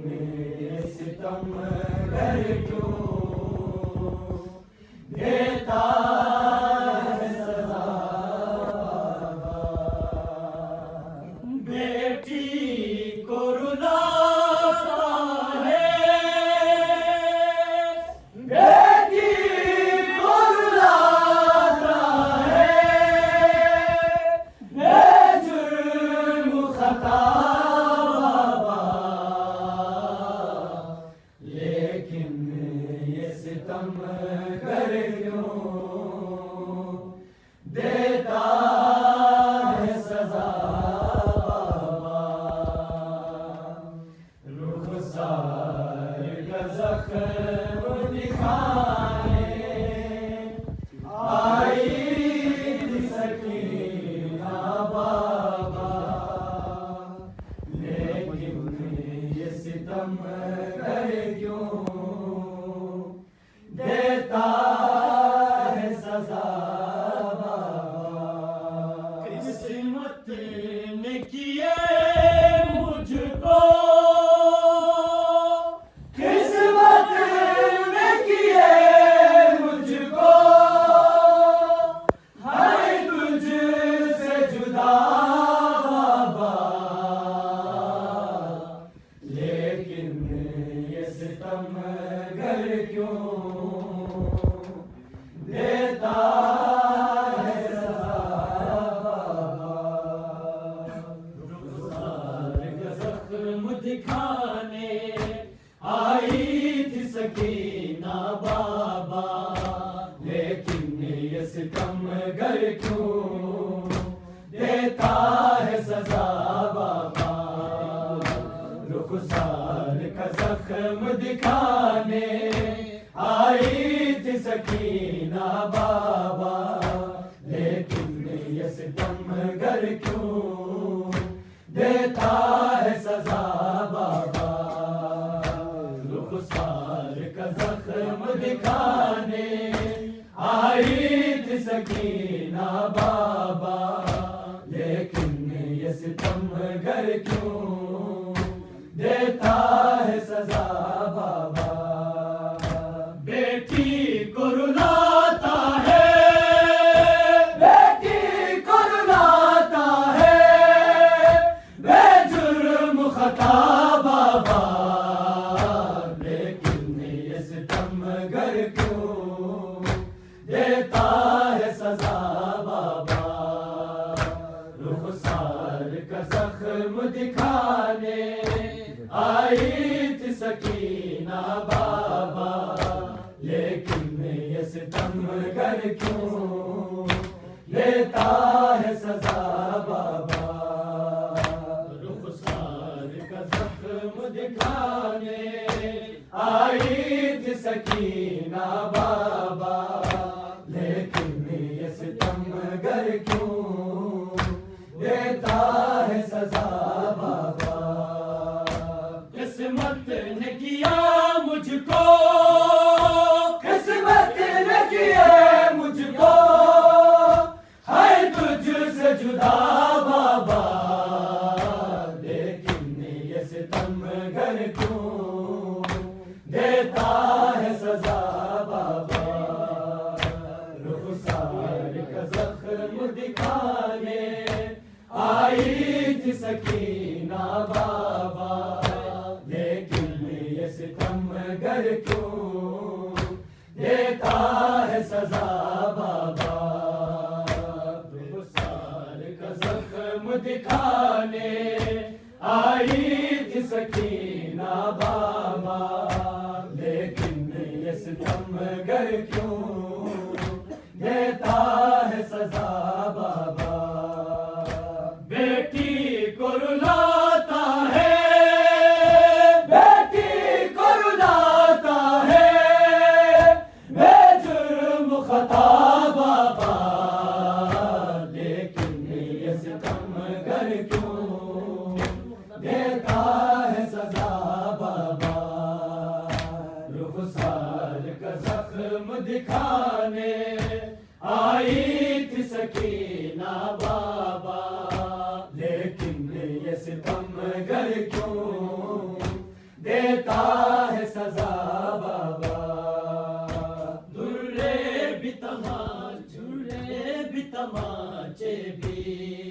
یہ ستم گر کیوں دیتا ہے سزا بیٹی کو رلاتا ہے بیٹی کو رلاتا ہے بے جرم خطا لیکن یہ ستم گر کیوں دیتا ہے سزا رخسار کا زخم دکھانے آئی تھی سکینہ بابا لیکن یہ ستم گر کیوں دیتا ہے سزا قسمت نے کیے مجھ کو قسمت نے کیے مجھ کو ہر تجھ سے جدا بابا لیکن یہ ستم گر کیوں دیتا ہے سزا رخسار کا زخم دکھانے آئی تھی سکینہ بابا لیکن یہ ستم گر کیوں دیتا ہے سزا بابا رخسار کا زخم دکھانے آئی تھی سکینہ بابا لیکن یہ ستم گر کیوں دیتا ہے سزا بابا رخسار کا زخم دکھانے آئی تھی سکینہ بابا لیکن یہ ستم گر کیوں دیتا ہے سزا بابا بیٹی کو رلاتا ہے بیٹی کو رلاتا ہے بے جرم خطا بابا لیکن یہ ستم گر کیوں دیتا ہے سزا بابا رخسار کا زخم دکھانے آئی تھی سکینہ بابا لیکن یہ ستم گر کیوں لیتا ہے سزا بابا رخسار کا زخم دکھانے آئی تھی سکینہ بابا لیکن یہ ستم گر کیوں دیتا ہے سزا بابا قسمت نے کیا مجھ کو قسمت نے کیا مجھ کو ہے تجھ سے جدا بابا لیکن یہ ستم گر کیوں دیتا ہے سزا بابا رخسار کا زخم دکھانے آئی تھی سکینہ بابا لیکن یہ ستم گر کیوں دیتا ہے سزا بابا رخسار کا زخم دکھانے آئی تھی سکینہ بابا لیکن یہ ستم گر کیوں دیتا ہے سزا بابا بیٹی کو رلاتا ہے بیٹی کو رلاتا ہے بے جرم خطا بابا لیکن یہ ستم گر کیوں دیتا ہے سزا بابا کا ہے سزا بابا. دھرے بھی تماچے بھی